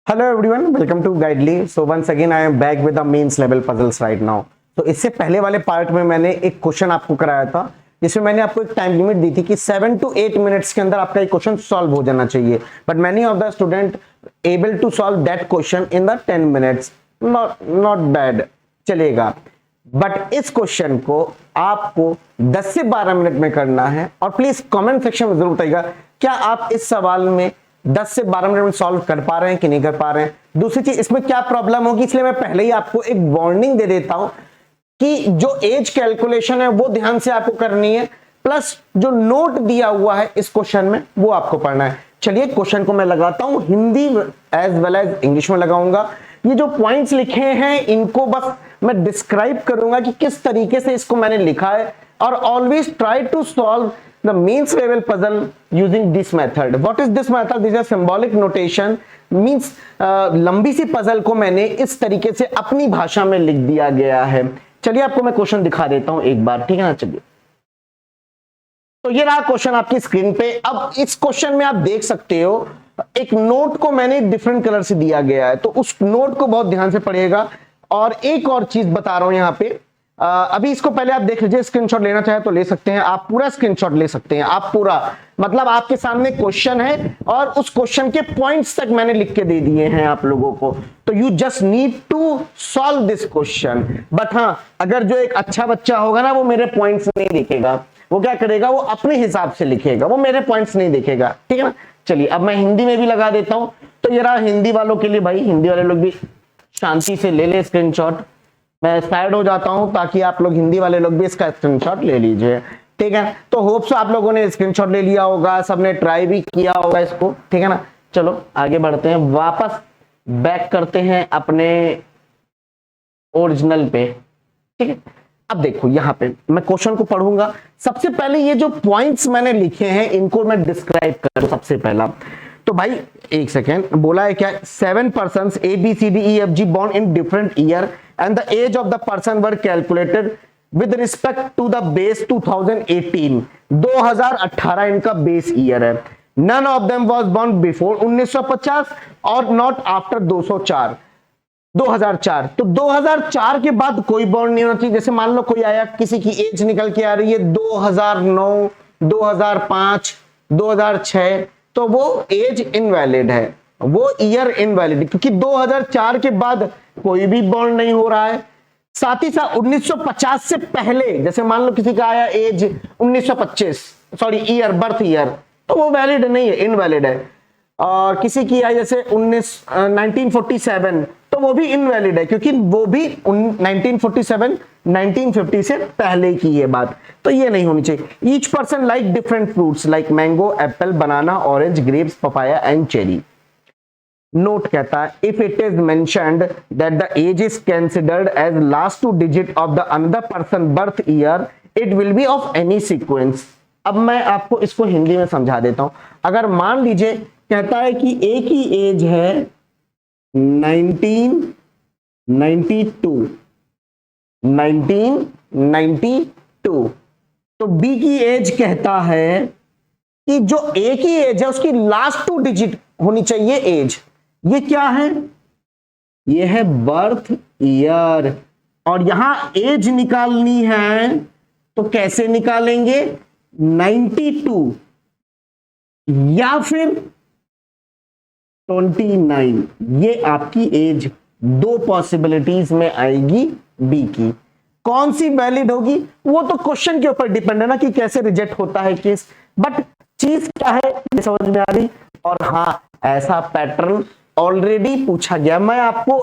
Hello everyone, welcome to Guidely. So once again I am back with the mains level puzzles right now. तो इससे पहले वाले part में मैंने एक क्वेश्चन आपको कराया था जिसमें मैंने आपको एक टाइम लिमिट दी थी कि 7 to 8 मिनट्स के अंदर आपका एक क्वेश्चन सॉल्व हो जाना चाहिए, but many of the student able to solve that question in the 10 minutes. Not bad, चलेगा. बट इस क्वेश्चन को आपको 10 से 12 मिनट में करना है. और प्लीज कमेंट सेक्शन में जरूर बताइएगा क्या आप इस सवाल में 10 से 12 मिनट में सॉल्व कर पा रहे हैं कि नहीं कर पा रहे हैं. दूसरी चीज, इसमें क्या प्रॉब्लम होगी, इसलिए मैं पहले ही आपको एक वार्निंग दे देता हूं कि जो एज कैलकुलेशन है वो ध्यान से आपको करनी है, प्लस जो नोट दिया हुआ है इस क्वेश्चन में वो आपको पढ़ना है. चलिए क्वेश्चन को मैं लगाता हूं, Hindi as well as English में लगाऊंगा. ये जो पॉइंट्स लिखे हैं इनको बस मैं डिस्क्राइब करूंगा कि किस तरीके से इसको मैंने लिखा है. और always try to solve the means level puzzle using this method. What is this method? This is a symbolic notation. Means लंबी सी पजल को मैंने इस तरीके से अपनी भाषा में लिख दिया गया है. चलिए आपको मैं क्वेश्चन दिखा देता हूं एक बार, ठीक है ना. चलिए, तो ये रहा क्वेश्चन आपकी स्क्रीन पे. अब इस क्वेश्चन में आप देख सकते हो एक नोट को मैंने डिफरेंट कलर से दिया गया है, तो उस नोट को बहुत ध्यान से पढ़िएगा. और एक और चीज बता रहा हूं यहां पे, अभी इसको पहले आप देख लीजिए. स्क्रीनशॉट लेना चाहे तो ले सकते हैं, आप पूरा स्क्रीनशॉट ले सकते हैं. आप पूरा मतलब आपके सामने क्वेश्चन है और उस क्वेश्चन के पॉइंट्स तक मैंने लिख के दे दिए हैं आप लोगों को. तो you just need to solve this question. But हाँ, अगर जो एक अच्छा बच्चा होगा ना वो मेरे पॉइंट्स नहीं लिखेगा. वो क्या करेगा, वो अपने हिसाब से लिखेगा, वो मेरे पॉइंट्स नहीं देखेगा. ठीक है ना. चलिए अब मैं हिंदी में भी लगा देता हूं. तो ये रहा हिंदी वालों के लिए. भाई हिंदी वाले लोग भी शांति से ले ले स्क्रीनशॉट. मैं साइड हो जाता हूं ताकि आप लोग हिंदी वाले लोग भी इसका स्क्रीनशॉट ले लीजिए. ठीक है. तो होप्स आप लोगों ने स्क्रीनशॉट ले लिया होगा, सबने ट्राई भी किया होगा इसको. ठीक है ना. चलो आगे बढ़ते हैं, वापस बैक करते हैं अपने ओरिजिनल पे. ठीक है. अब देखो यहां पे मैं क्वेश्चन को पढ़ूंगा. सबसे पहले ये जो पॉइंट्स मैंने लिखे हैं इनको मैं डिस्क्राइब करूं. सबसे पहला तो भाई एक सेकेंड, बोला है क्या, 7 persons A B C D E F G born in different year and the age of the person were calculated with respect to the base 2018. 2018 इनका बेस ईयर है. None of them was born before 1950 और not after 204 2004. तो 2004 के बाद कोई born नहीं होना चाहिए. जैसे मान लो कोई आया, किसी की एज निकल के आ रही है 2009, 2005, 2006, तो वो एज इनवैलिड है, वो ईयर इनवैलिड, क्योंकि 2004 के बाद कोई भी बॉर्न नहीं हो रहा है. साथ ही साथ 1950 से पहले, जैसे मान लो किसी का आया age 1925, sorry year, birth year, तो वो वैलिड नहीं है, इनवैलिड है. और किसी की आई जैसे 1947, तो वो भी इनवैलिड है क्योंकि वो भी 1947 1950 से पहले की ये बात. तो ये नहीं होनी चाहिए. Each person like different fruits like mango, apple, banana, orange, grapes, papaya and cherry. Note कहता है if it is mentioned that the age is considered as last 2 digit of the another person birth year, it will be of any sequence. अब मैं आपको इसको हिंदी में समझा देता हूं. अगर मान लीजिए कहता है कि ए की एज है 1992, तो बी की एज कहता है कि जो ए की एज है उसकी लास्ट 2 डिजिट होनी चाहिए एज. ये क्या है, ये है बर्थ ईयर. और यहां एज निकालनी है तो कैसे निकालेंगे, 92 या फिर 29. ये आपकी एज दो पॉसिबिलिटीज में आएगी. बी की कौन सी वैलिड होगी वो तो क्वेश्चन के ऊपर डिपेंड है ना कि कैसे रिजेक्ट होता है केस. बट चीज क्या है ये समझ में आ रही. और हाँ, ऐसा पैटर्न ऑलरेडी पूछा गया. मैं आपको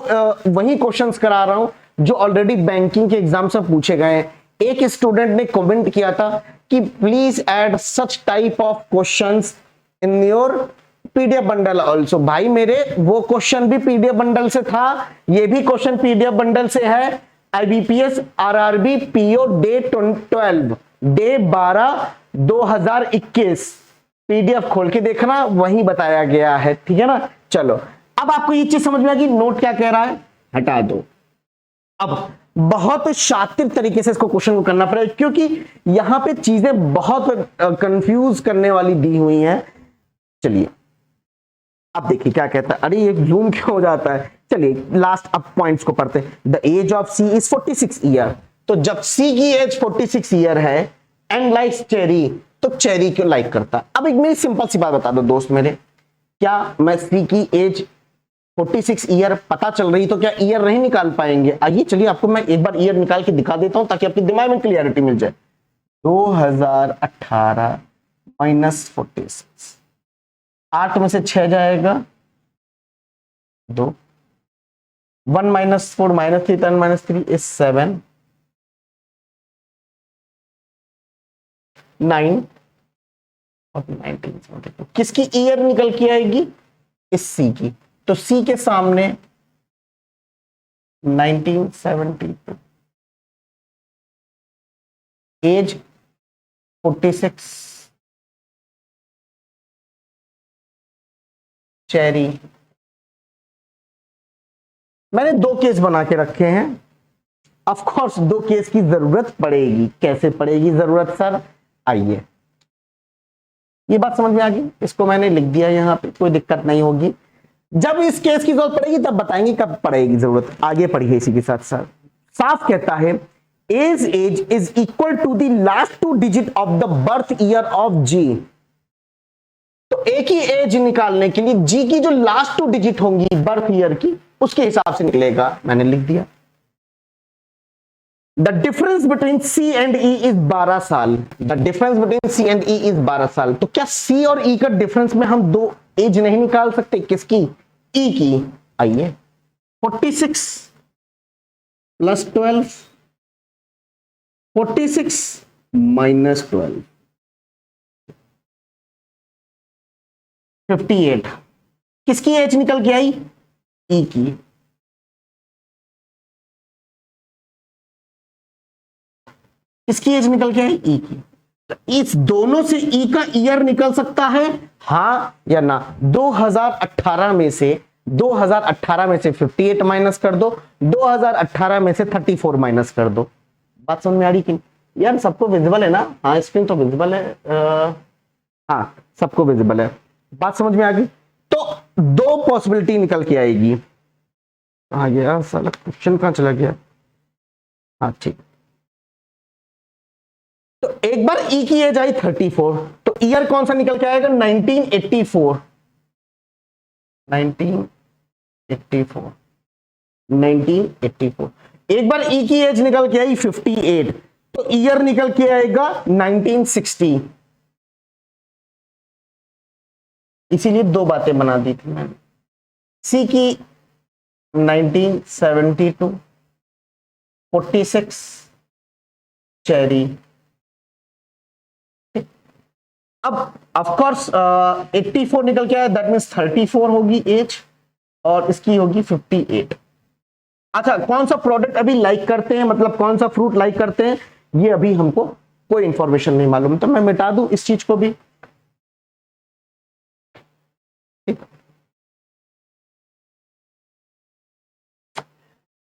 वही क्वेश्चंस करा रहा हूं जो ऑलरेडी बैंकिंग के एग्जाम से पूछे गए हैं. एक स्टूडेंट ने कमेंट किया था कि please add such type of questions in your PDF bundle also. भाई मेरे वो क्वेश्चन भी पीडीएफ बंडल से था, ये भी क्वेश्चन पीडीएफ बंडल से है. IBPS RRB PO day 12/2021 PDF खोल के देखना, वही बताया गया है. ठीक है ना. चलो अब आपको ये चीज समझ में आ गई नोट क्या कह रहा है, हटा दो. अब बहुत शातिर तरीके से इसको क्वेश्चन को करना पड़ेगा क्योंकि यहां पे चीजें बहुत कंफ्यूज करने वाली दी हुई हैं. चलिए अब देखिए क्या कहता है, अरे ये जूम क्यों हो जाता है, चलिए लास्ट अब पॉइंट्स को पढ़ते हैं। The age of C is 46 year, तो जब सी की एज 46 ईयर है एंड लाइक्स चेरी, तो चेरी क्यों लाइक करता है। अब एक मेरी सिंपल सी बात बता दो दोस्त मेरे, क्या मैं सी की एज 46 ईयर पता चल रही तो क्या ईयर नहीं निकाल पाएंगे। आइए चलिए आपको मैं एक बार ईयर निकाल के दिखा देता हूं ताकि आपके दिमाग में क्लियरिटी मिल जाए। 2018 माइनस 46, 8 में से 6 जाएगा 2, 1 माइनस 4 माइनस 3, 10 माइनस 3 इज 7, 9 और 1972। किसकी ईयर निकल के आएगी, इस सी की, तो सी के सामने 1972, एज 46, चेरी। मैंने 2 केस बना के रखे हैं, ऑफ कोर्स 2 केस की जरूरत पड़ेगी। कैसे पड़ेगी जरूरत सर, आइए, ये बात समझ में आ गई, इसको मैंने लिख दिया यहां पे, कोई दिक्कत नहीं होगी। जब इस केस की जरूरत पड़ेगी तब बताएंगे कब पड़ेगी जरूरत। आगे पढ़िए इसी के साथ साथ, साफ कहता है age is equal to the last 2 digit of the birth year of G. तो एक ही एज निकालने के लिए जी की जो लास्ट 2 डिजिट होंगी बर्थ ईयर की, उसके हिसाब से निकलेगा। मैंने लिख दिया the difference between C and E is 12 साल। The difference between C and E is 12 साल। तो क्या सी और ई का डिफरेंस में हम 2 एज नहीं निकाल सकते, किसकी, ई की। आइए 46 प्लस 12, 46 माइनस 12, 58। किसकी एज निकल के आई, ई की। किसकी एज निकल के आई, ई की। तो इस दोनों से ई का ईयर निकल सकता है, हां या ना। 2018 में से 58 माइनस कर दो, 2018 में से 34 माइनस कर दो। बात समझ में आ रही कि यार, सबको विजिबल है ना, हाँ स्क्रीन तो विजिबल है, हाँ सबको विजिबल है, बात समझ में आ गई। तो 2 पॉसिबिलिटी निकल के आएगी। कहां गया साला क्वेश्चन, कहां चला गया, हाँ ठीक। तो एक बार ई की एज आई 34, तो ईयर कौन सा निकल के आएगा, 1984, 1984, 1984। एक बार ई की एज निकल के आई 58, तो ईयर निकल के आएगा 1960। इसीलिए 2 बातें बना दी थी मैंने, सी की 1972, 46 चेरी। अब ऑफ कोर्स 84 निकल के आया, दैट मींस 34 होगी एज और इसकी होगी 58। अच्छा, कौन सा प्रोडक्ट अभी लाइक करते हैं, मतलब कौन सा फ्रूट लाइक करते हैं, ये अभी हमको कोई इंफॉर्मेशन नहीं मालूम, तो मैं मिटा दूं इस चीज को भी।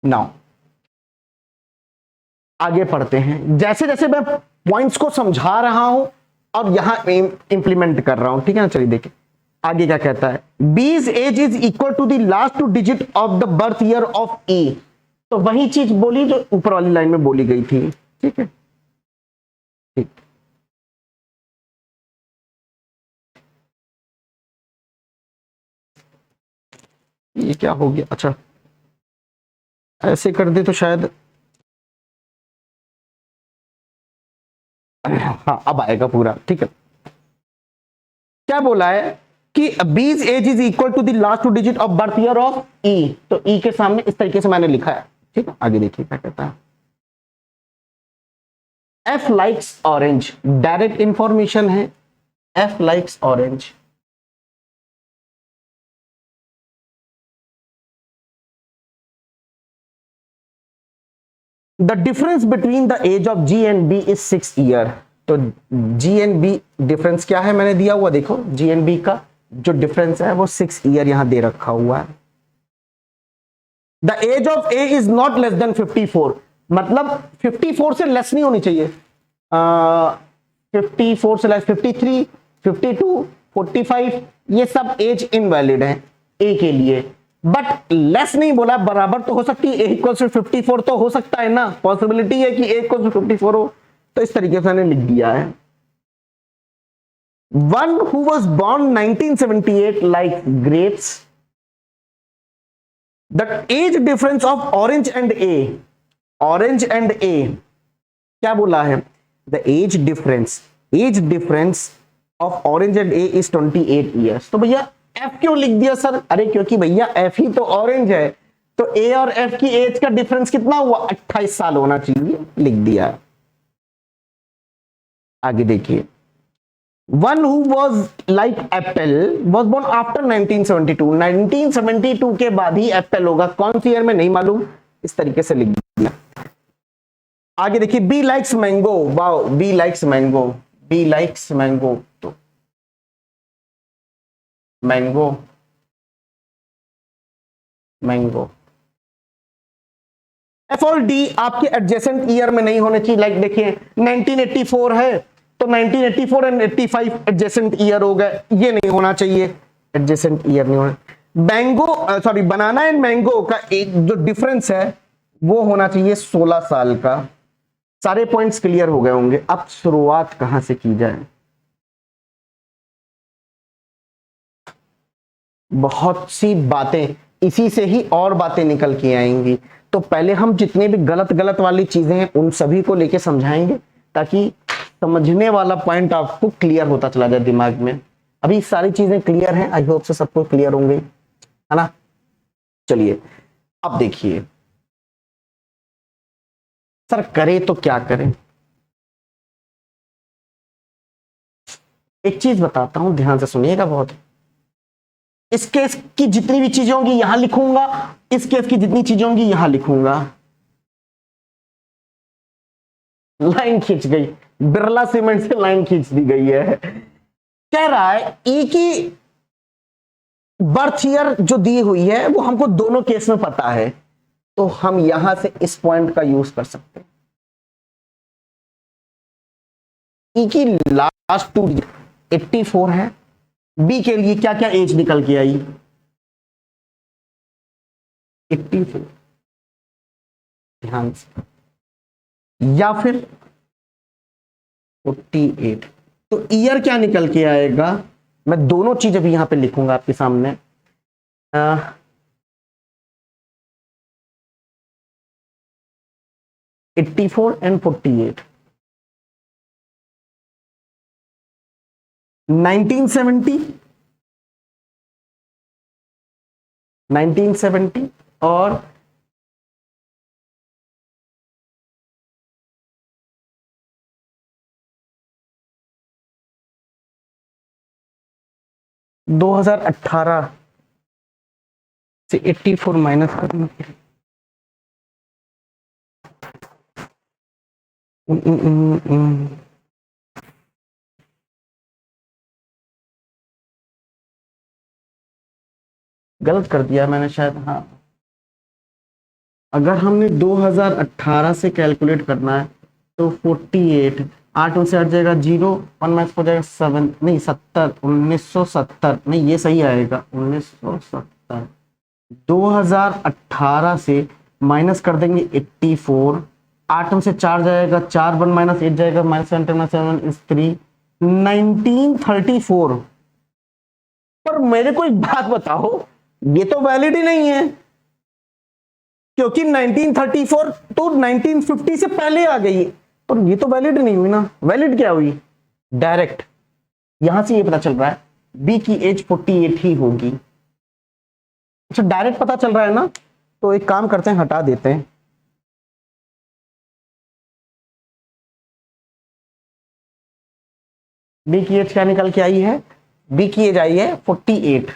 नाउ आगे पढ़ते हैं, जैसे जैसे मैं पॉइंट्स को समझा रहा हूं और यहां इंप्लीमेंट कर रहा हूं, ठीक है ना। चलिए देखिए आगे क्या कहता है, B's age is equal to the last 2 digit of the birth year of E. तो वही चीज बोली जो ऊपर वाली लाइन में बोली गई थी, ठीक है, ठीक। ये क्या हो गया, अच्छा ऐसे कर दे तो शायद, हाँ अब आएगा पूरा, ठीक है। क्या बोला है कि B's age is equal to the last 2 digit of birth year of E. तो ई के सामने इस तरीके से मैंने लिखा है, ठीक है। आगे देखिए क्या कहता है, F likes orange, direct information है, F likes orange. The difference between the age of G and B is 6 year. तो जी एंड बी डिफरेंस क्या है, मैंने दिया हुआ देखो, जी एंड बी का जो डिफरेंस है वो 6 ईयर यहां दे रखा हुआ है। The age of A is not less than 54, मतलब 54 से लेस नहीं होनी चाहिए, 54 से लेस, 53, 52, 45, ये सब एज इनवैलिड है ए के लिए, बट लेस नहीं बोला, बराबर तो हो सकती है, ए इक्वल्स टू 54 तो हो सकता है ना, पॉसिबिलिटी है कि ए इक्वल्स टू 54 हो, तो इस तरीके से मैंने लिख दिया है। One who was born 1978 like grapes, the age difference of orange and A क्या बोला है, the age difference of orange and A is 28 years। तो भैया F क्यों लिख दिया सर? अरे क्योंकि भैया F ही तो ऑरेंज है, तो A और F की एज का डिफरेंस कितना हुआ, 28 साल होना चाहिए, लिख दिया। आगे देखिए, One who was like Apple was born after 1972। 1972 के बाद ही एप्पल होगा, कौन सी ईयर में नहीं मालूम, इस तरीके से लिख दिया। आगे देखिए, B likes mango, wow, B likes mango, तो मैंगो एफ और डी आपके एडजेसेंट ईयर में नहीं होने चाहिए। लाइक देखिए 1984 है तो 1984 एंड 85 एडजेसेंट ईयर हो गए, ये नहीं होना चाहिए, एडजेसेंट ईयर नहीं होना। बनाना एंड मैंगो का एक जो डिफरेंस है वो होना चाहिए 16 साल का। सारे पॉइंट्स क्लियर हो गए होंगे। अब शुरुआत कहां से की जाए, बहुत सी बातें, इसी से ही और बातें निकल के आएंगी। तो पहले हम जितने भी गलत वाली चीजें हैं उन सभी को लेके समझाएंगे, ताकि समझने वाला पॉइंट आपको क्लियर होता चला जाए दिमाग में। अभी सारी चीजें क्लियर हैं, आई होप से सबको क्लियर होंगे, है ना। चलिए अब देखिए, सर करें तो क्या करें। एक चीज बताता हूं, ध्यान से सुनिएगा बहुत। इस केस की जितनी भी चीजें होंगी यहां लिखूंगा, इस केस की जितनी चीजें होंगी यहां लिखूंगा। लाइन खींच गई, बिरला सीमेंट से लाइन खींच दी गई है। कह रहा है ई की बर्थ ईयर जो दी हुई है वो हमको दोनों केस में पता है, तो हम यहां से इस पॉइंट का यूज कर सकते हैं। ई की लास्ट 2 84 है, बी के लिए क्या क्या एज निकल के आई, 84, ध्यान से, या फिर 48। तो ईयर क्या निकल के आएगा, मैं दोनों चीज अभी यहां पे लिखूंगा आपके सामने। 84 एंड 48। 1970 और 2018 से 84 माइनस करना। गलत कर दिया मैंने शायद, हाँ। अगर हमने 2018 से कैलकुलेट करना है तो 48, 8 में से हट जाएगा 0, 1 माइनस हो जाएगा 7, नहीं 70, 1970, नहीं ये सही आएगा 1970। 2018 से माइनस कर देंगे 84, 8 में से 4 जाएगा 4, 1 माइनस 8 जाएगा माइनस 7 इज 3, 1934। पर मेरे को एक बात बताओ, ये तो वैलिड ही नहीं है, क्योंकि 1934 तो 1950 से पहले आ गई, पर ये तो वैलिड नहीं हुई ना। वैलिड क्या हुई, डायरेक्ट यहां से ये पता चल रहा है बी की एज 48 ही होगी। अच्छा डायरेक्ट पता चल रहा है ना, तो एक काम करते हैं, हटा देते हैं। बी की एज क्या निकल के आई है, बी की एज आई है 48,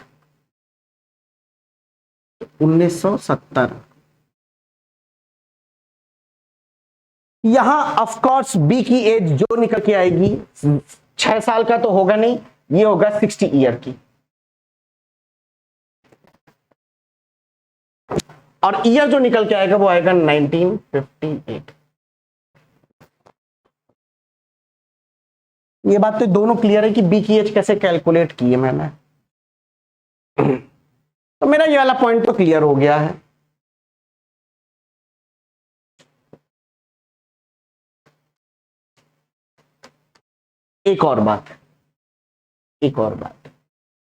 1970। यहां ऑफ कोर्स बी की एज जो निकल के आएगी 6 साल का तो होगा नहीं, ये होगा 60 ईयर की, और ईयर जो निकल के आएगा वो आएगा 1958। ये बात तो दोनों क्लियर है कि बी की एज कैसे कैलकुलेट की है मैंने। तो मेरा ये वाला पॉइंट तो क्लियर हो गया है। एक और बात,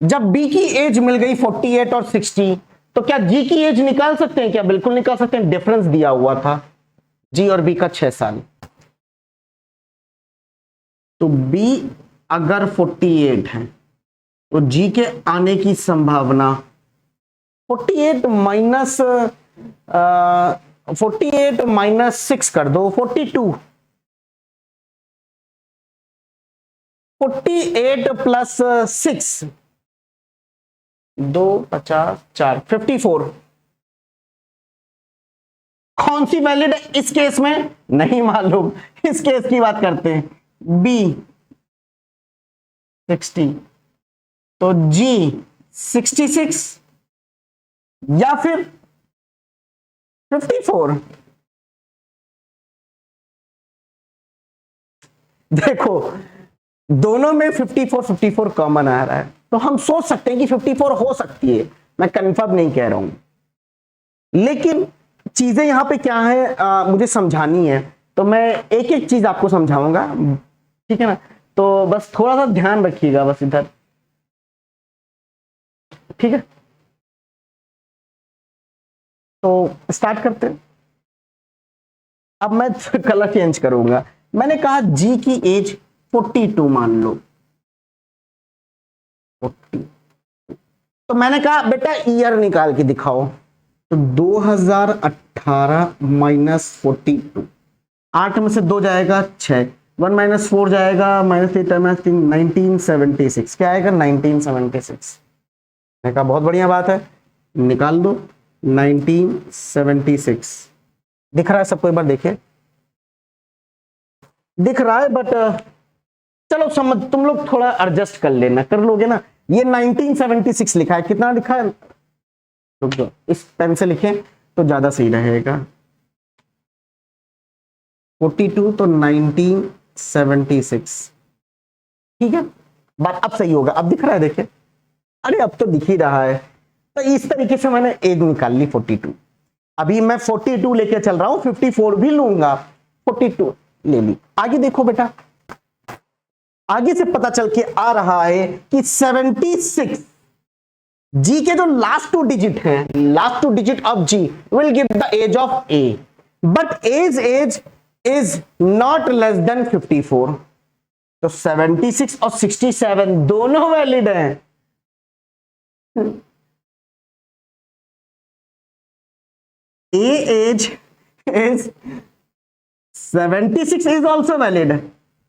जब बी की एज मिल गई 48 और 60, तो क्या जी की एज निकाल सकते हैं? क्या बिल्कुल निकाल सकते हैं। डिफरेंस दिया हुआ था जी और बी का 6 साल। तो बी अगर 48 है तो जी के आने की संभावना 48 माइनस 48 माइनस 6 कर दो, 42। 48 प्लस 6, 2 50 4 54। कौन सी वैलिड है इस केस में नहीं मालूम, इस केस की बात करते हैं। बी 60 तो जी 66 या फिर 54। देखो दोनों में 54 कॉमन आ रहा है, तो हम सोच सकते हैं कि 54 हो सकती है। मैं कंफर्म नहीं कह रहा हूं, लेकिन चीजें यहां पे क्या है मुझे समझानी है, तो मैं एक एक चीज आपको समझाऊंगा, ठीक है ना। तो बस थोड़ा सा ध्यान रखिएगा बस इधर, ठीक है। तो स्टार्ट करते हैं। अब मैं कलर चेंज करूंगा। मैंने कहा जी की एज 42 मान लो, 40। तो मैंने कहा बेटा ईयर निकाल के दिखाओ। तो 2018 माइनस 42, 8 में से 2 जाएगा 6, 1 माइनस 4 जाएगा माइनस 8 माइनस 3, 1976। क्या आएगा 1976। मैंने कहा बहुत बढ़िया बात है, निकाल दो 1976। दिख रहा है सबको? एक बार देखिए, दिख रहा है, बट चलो समझ, तुम लोग थोड़ा एडजस्ट कर लेना, कर लोगे ना। ये 1976 लिखा है, कितना लिखा है? तो इस पेन से लिखें तो ज्यादा सही रहेगा। 42 तो 1976, ठीक है। बात अब सही होगा, अब दिख रहा है, देखिए। अरे अब तो दिख ही रहा है। तो इस तरीके से मैंने एज निकाल ली 42। अभी मैं 42 लेके चल रहा हूं, 54 भी लूंगा, 42 ले ली। आगे देखो बेटा, आगे से पता चल के आ रहा है कि 76 जी के जो लास्ट 2 डिजिट हैं, last 2 digit of G will give the age of A, but age is not less than 54। तो 76 और 67 दोनों वैलिड हैं। A age is 76 is also valid,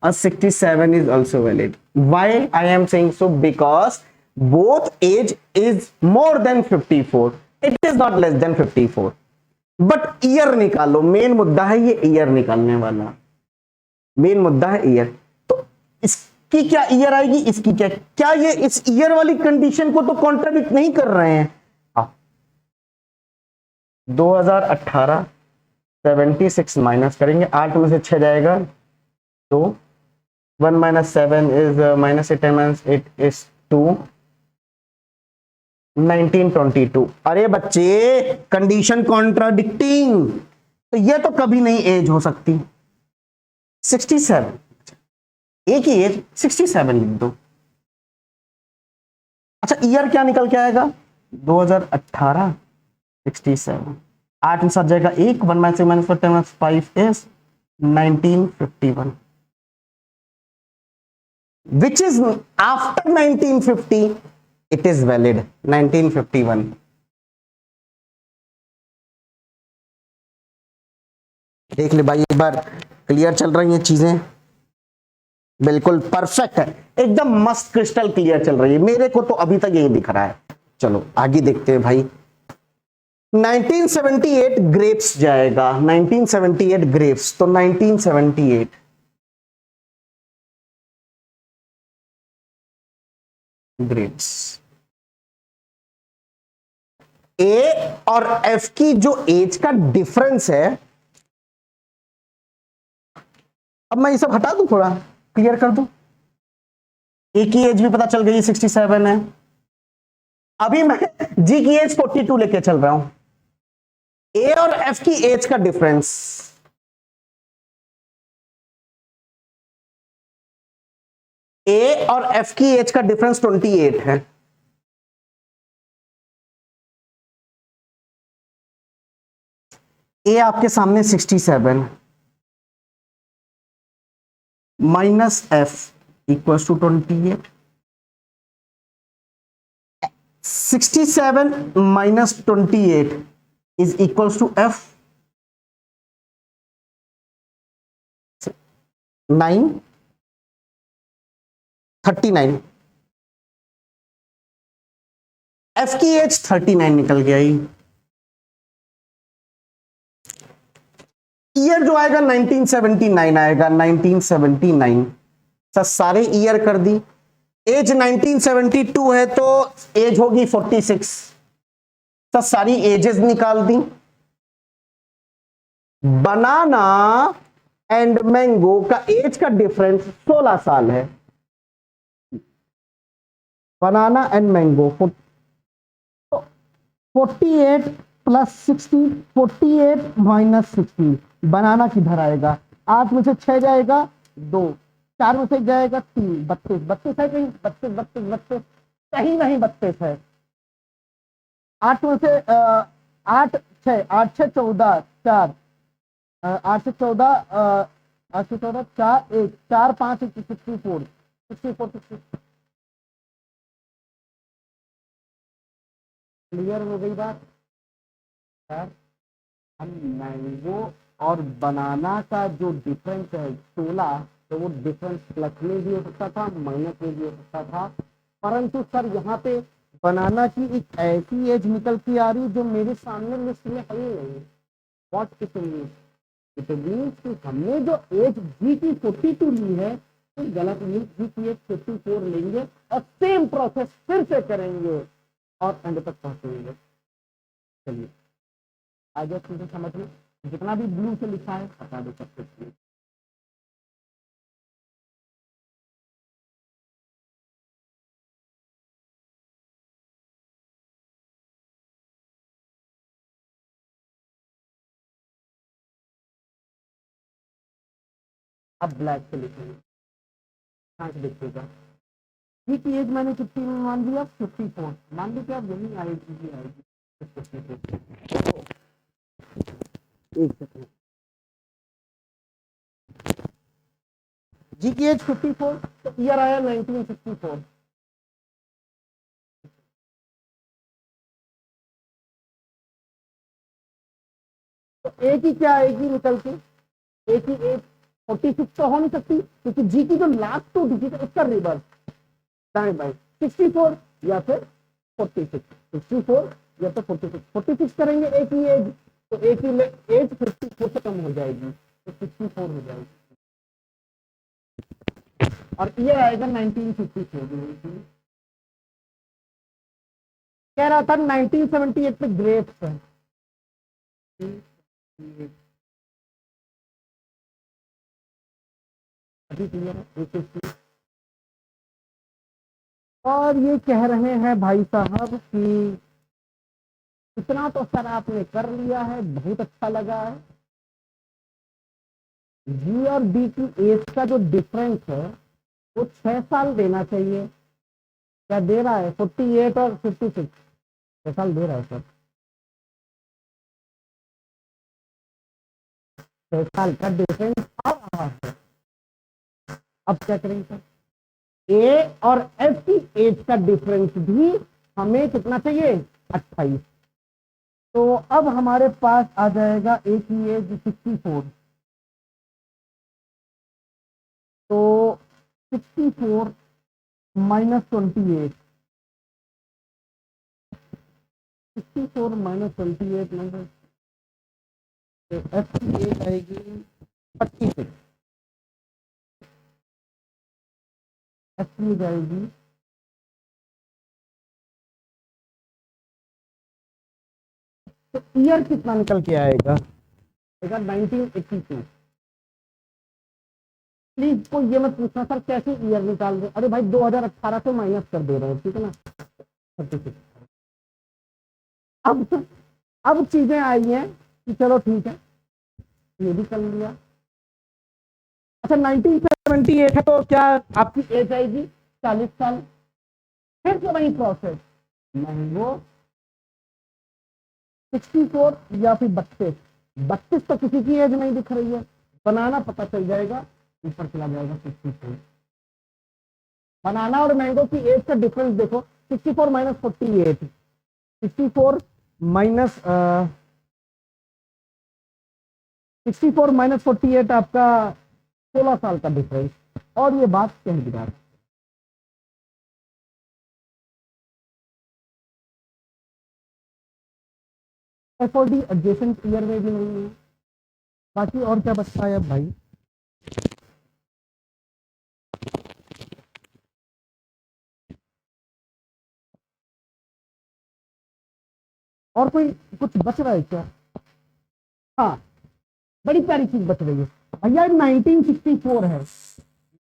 and 67 is also valid. Why I am saying so? Because both age is more than 54. It is not less than 54. But year निकालो, main मुद्दा है ये, year निकालने वाला main मुद्दा है year. तो इसकी क्या ईयर आएगी, इसकी क्या ये इस ईयर वाली कंडीशन को तो कॉन्ट्राडिक्ट नहीं कर रहे हैं। 2018 76 माइनस करेंगे, 8 में से 6 जाएगा तो 1 minus 7 is minus 8 minus 8 is 2, 1922। अरे बच्चे कंडीशन कॉन्ट्राडिक्टिंग, तो ये तो कभी नहीं एज हो सकती। 67, एक ही एज 67 लिख दो। अच्छा ईयर क्या निकल के आएगा? 2018 67, 8 में 7 जाएगा 1, 1 minus minus 4 minus 5 is 1951, which is after 1950 it is valid 1951। देख ले भाई एक बार, क्लियर चल रही हैं चीजें? बिल्कुल परफेक्ट है, एकदम मस्त क्रिस्टल क्लियर चल रही है। मेरे को तो अभी तक यही दिख रहा है। चलो आगे देखते हैं भाई। 1978 ग्रेप्स जाएगा, 1978 ग्रेप्स, तो 1978 ग्रेप्स। ए और एफ की जो एज का डिफरेंस है, अब मैं ये सब हटा दूं, थोड़ा क्लियर कर दूं। ए की एज भी पता चल गई 67 है। अभी मैं जी की एज 42 लेके चल रहा हूं। ए और एफ की एज का डिफरेंस, ए और एफ की एज का डिफरेंस 28 है। ए आपके सामने 67 minus F equal to 28। 67 minus 28 is equal to F 39। F की एज 39 निकल गया। ईयर जो आएगा 1979 आएगा, 1979। सर सारे ईयर कर दी। एज 1972 है तो एज होगी 46। सर सारी एजेस निकाल दी। बनाना एंड मैंगो का एज का डिफरेंस 16 साल है। बनाना एंड मैंगो 48 प्लस 60, 48 माइनस 60। बनाना किधर आएगा? 8 में से 6 जाएगा 2, 4 में से जाएगा 3, 32। 32 है कहीं? 32 32 32 कहीं नहीं 32 है। 8 में से 8 6 8 6 14 4 8 से 14 8 से 14 4 1 4 5 64 64। क्लियर हो गई बात? सर हम मैंगो और बनाना का जो डिफरेंस है 16, तो वो डिफरेंस प्लस में भी हो सकता था, माइनस में भी हो सकता था। परंतु सर यहाँ पे बनाना की एक ऐसी एज निकल के आ रही जो मेरे सामने लिस्ट में है ही नहीं। What it means? It means कि हमने जो एज जी की 42 ली है तो गलत मीन्स जी की एज 54 लेंगे और सेम प्रोसेस फिर से करेंगे और एंड तक पहुंचेंगे। चलिए आगे चीजें समझ लो। जितना भी ब्लू से लिखा है हटा दो सब कुछ। अब ब्लैक से लिखेंगे। कहाँ से देखिएगा? जी की एज मैंने कितनी में मान लिया? 54 मान लीजिए। अब यही आएगी एक सेकंड। जी की एज 54 तो ईयर आया 1964। तो ए की क्या आएगी निकल के? ए की एज 46 तो हो नहीं सकती क्योंकि जी की जो लास्ट 2 डिजिट है उसका रिवर्स दाएं बाएं 64 या फिर 46। 64 या फिर 46। 46 करेंगे ए की एज तो ए की एज 54 से कम हो जाएगी तो 64 हो जाएगी और ये आएगा 1954। कह रहा था 1978 पे ग्रेप्स है। अभी क्लियर है? और ये कह रहे हैं भाई साहब कि इतना तो सर आपने कर लिया है, बहुत अच्छा लगा है। जी और बी की एज का जो डिफरेंस है वो 6 साल देना चाहिए। क्या दे रहा है? 48 और 56 6 साल दे रहा है सर। 6 साल का डिफरेंस आ रहा है। अब क्या करेंगे सर? ए और एफ की एज का डिफरेंस भी हमें कितना चाहिए? 28। तो अब हमारे पास आ जाएगा ए की एज 64। तो 64 माइनस 28, 64 माइनस 28 नंबर। तो एफ की एज आएगी 36। एफ की एज आएगी तो ईयर कितना निकल के आएगा? 1982। प्लीज कोई ये मत पूछना सर कैसे ईयर निकाल रहे, अरे भाई 2018 से माइनस कर दे रहे हो, ठीक है ना। 36। अब चीजें आई हैं कि चलो ठीक है ये भी कर लिया। अच्छा 1978 है तो क्या आपकी एज आएगी 40 साल, फिर से वही प्रोसेस, नहीं वो 64 या फिर 32, 32 तो किसी की एज नहीं दिख रही है, बनाना पता चल जाएगा, ऊपर चला जाएगा 64। बनाना और मैंगो की एज का डिफरेंस देखो, 64 माइनस 48, 64 माइनस 64 माइनस 48 आपका 16 साल का डिफरेंस, और ये बात कह दिया। एफओडी एडजेसेंट ईयर में भी नहीं है। बाकी और क्या बचता है अब भाई, और कोई कुछ बच रहा है क्या। हाँ बड़ी प्यारी चीज बच रही है भैया, 1964 है,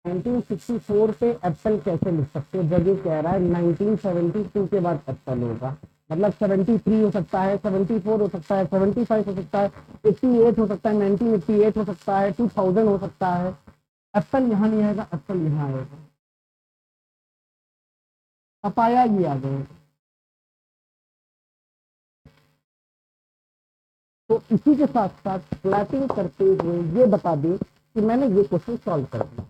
1964 पे एप्पल कैसे लिख सकते हो जब ये कह रहा है 1972 के बाद एप्पल होगा, मतलब 73 हो सकता है, 74 हो सकता है, 75 हो सकता है, 88 हो सकता है, 1988 हो सकता है, 2000 हो सकता है, एप्पल यहाँ नहीं आएगा, एप्पल यहाँ आएगा, पपाया ये आ गए। तो इसी के साथ साथ फ्लैटिंग करते हुए ये बता दें कि मैंने ये क्वेश्चन सॉल्व कर दिया,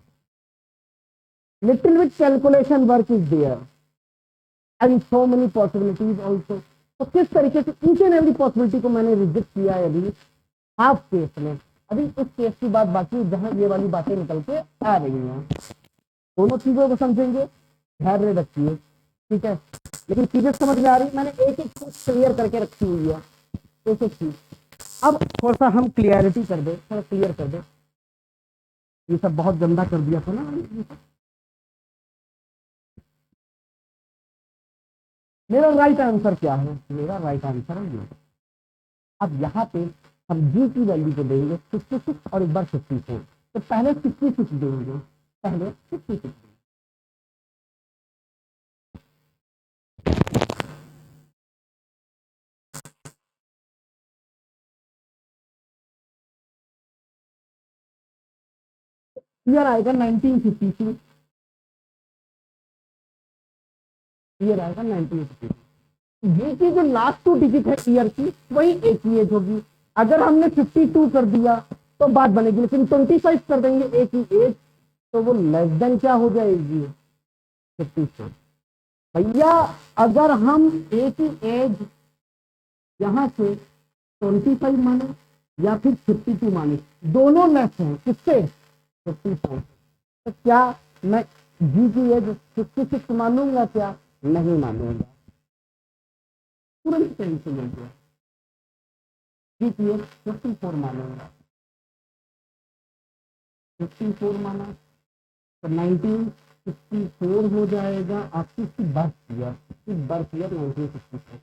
little with calculation work is there and so many possibilities also. तो किस तरीके से ईच एंड एवरी पॉसिबिलिटी को मैंने रिजेक्ट किया है अभी हाफ केस में, अभी इस केस की बात बाकी जहां ये वाली बातें निकल के आ रही हैं, दोनों चीजों को समझेंगे, धैर्य रखिए, ठीक है। लेकिन चीजें समझ में आ रही, मैंने एक एक चीज क्लियर करके रखी हुई है, एक एक चीज। अब थोड़ा सा हम क्लियरिटी कर दे, थोड़ा क्लियर कर दे, ये सब बहुत गंदा कर दिया था ना। मेरा राइट आंसर क्या है, मेरा राइट आंसर है ये। अब यहाँ पे हम जी की वैल्यू को देंगे 66 और एक बार 54, तो पहले 66 देंगे, पहले 66 ईयर आएगा 1952, ईयर आएगा 1952। जी की जो लास्ट 2 डिजिट है ईयर की वही एक ही एज होगी, अगर हमने 52 कर दिया तो बात बनेगी, लेकिन 25 कर देंगे एक ही एज तो वो लेस देन क्या हो जाएगी 54। भैया अगर हम एक ही एज यहां से 25 माने या फिर 52 माने, दोनों लेस हैं किससे 54, तो क्या मैं जी की एज 56 मानूंगा, क्या नहीं मानूंगा, तुरंत टेंशन हो गया, जी की एज 54 मानूंगा, 54 माना तो 1964 हो जाएगा आपकी इसकी बर्थ ईयर, इसकी बर्थ ईयर 1964।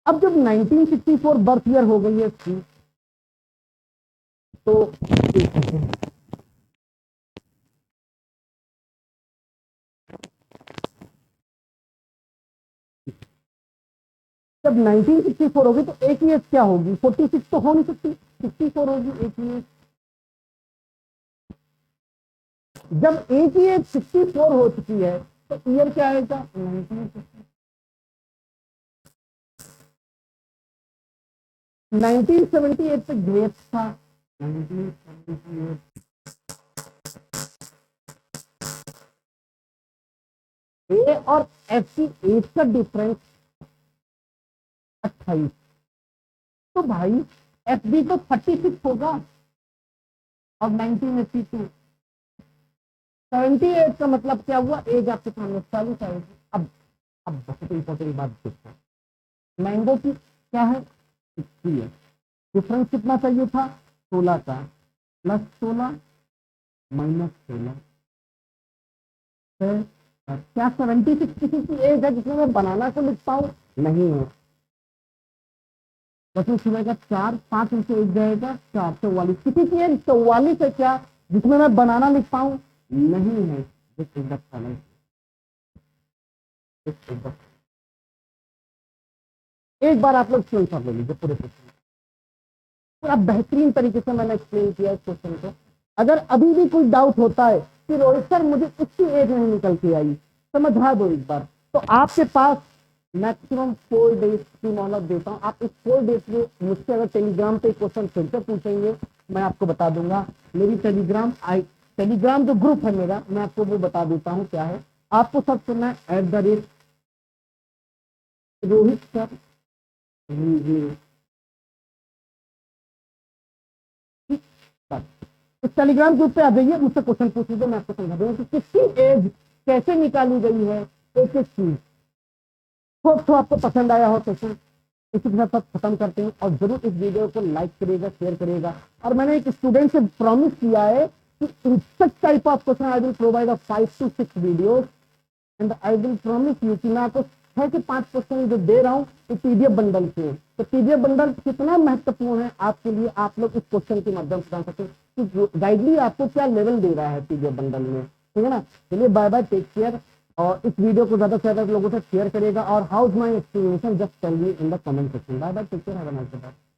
अब जब 1964 बर्थ ईयर हो गई है इसकी, तो जब 1964 होगी तो एक ही एज क्या होगी 46 तो हो नहीं सकती, 64 होगी एक ही एज। जब एक ही एज 64 हो चुकी है तो ईयर क्या आएगा 1978 पे ग्रेट था, 1978 ए और एफ की एज का डिफरेंस 28, तो भाई एफ बी तो 36 होगा और 1982 78 का मतलब क्या हुआ, एज आपके सामने 40 आएगी। अब बहुत इंपॉर्टेंट बात देखो, मैंगो की क्या है 60 है, डिफरेंस कितना चाहिए था 16 का, प्लस 16 माइनस 16, क्या 76 किसी की एज है जिसमें मैं बनाना को लिख पाऊं, नहीं है। क्वेश्चन सुनेगा 4, 5 में से 1 जाएगा 4, 44। किसी की एज 44 है क्या जिसमें मैं बनाना लिख पाऊं? नहीं है। This is the challenge. This is the- एक बार आप लोग एक्सप्लेन कर लीजिए पूरे क्वेश्चन, पूरा बेहतरीन तरीके से मैंने एक्सप्लेन किया इस क्वेश्चन को। अगर अभी भी कोई डाउट होता है कि रोहित सर मुझे उसकी एज नहीं निकल के आई, समझा दो एक बार, तो आपके पास मैक्सिमम 4 डेज की मोहलत देता हूँ। आप इस 4 डेज में मुझसे अगर टेलीग्राम पे क्वेश्चन फिर से पूछेंगे, मैं आपको बता दूंगा। मेरी टेलीग्राम जो ग्रुप है मेरा, मैं आपको वो बता देता हूँ क्या है। आपको सब सुनना है @रोहित सर इस टेलीग्राम ग्रुप पे आ जाइए, मुझसे क्वेश्चन पूछ लीजिए, मैं आपको समझा दूंगा कि किसकी एज कैसे निकाली गई है एक एक चीज। तो आपको पसंद आया हो तो फिर इसी के साथ खत्म करते हैं। और जरूर इस वीडियो को लाइक करिएगा, शेयर करिएगा। और मैंने एक स्टूडेंट से प्रॉमिस किया है कि in such type of question I will provide 5 to 6 videos and I will promise you कि मैं आपको 6 से 5 क्वेश्चन जो दे रहा हूँ तो पीडीएफ बंडल से। तो पीडीएफ बंडल कितना महत्वपूर्ण है आपके लिए, आप लोग इस क्वेश्चन के माध्यम से जान सकते हैं कि गाइडली आपको क्या लेवल दे रहा है पीडीएफ बंडल में। ठीक है ना? चलिए बाय बाय, टेक केयर। और इस वीडियो को ज्यादा से ज्यादा लोगों से शेयर करेगा। और how is my explanation just tell me in the comment section. Bye bye, take care, have a nice day.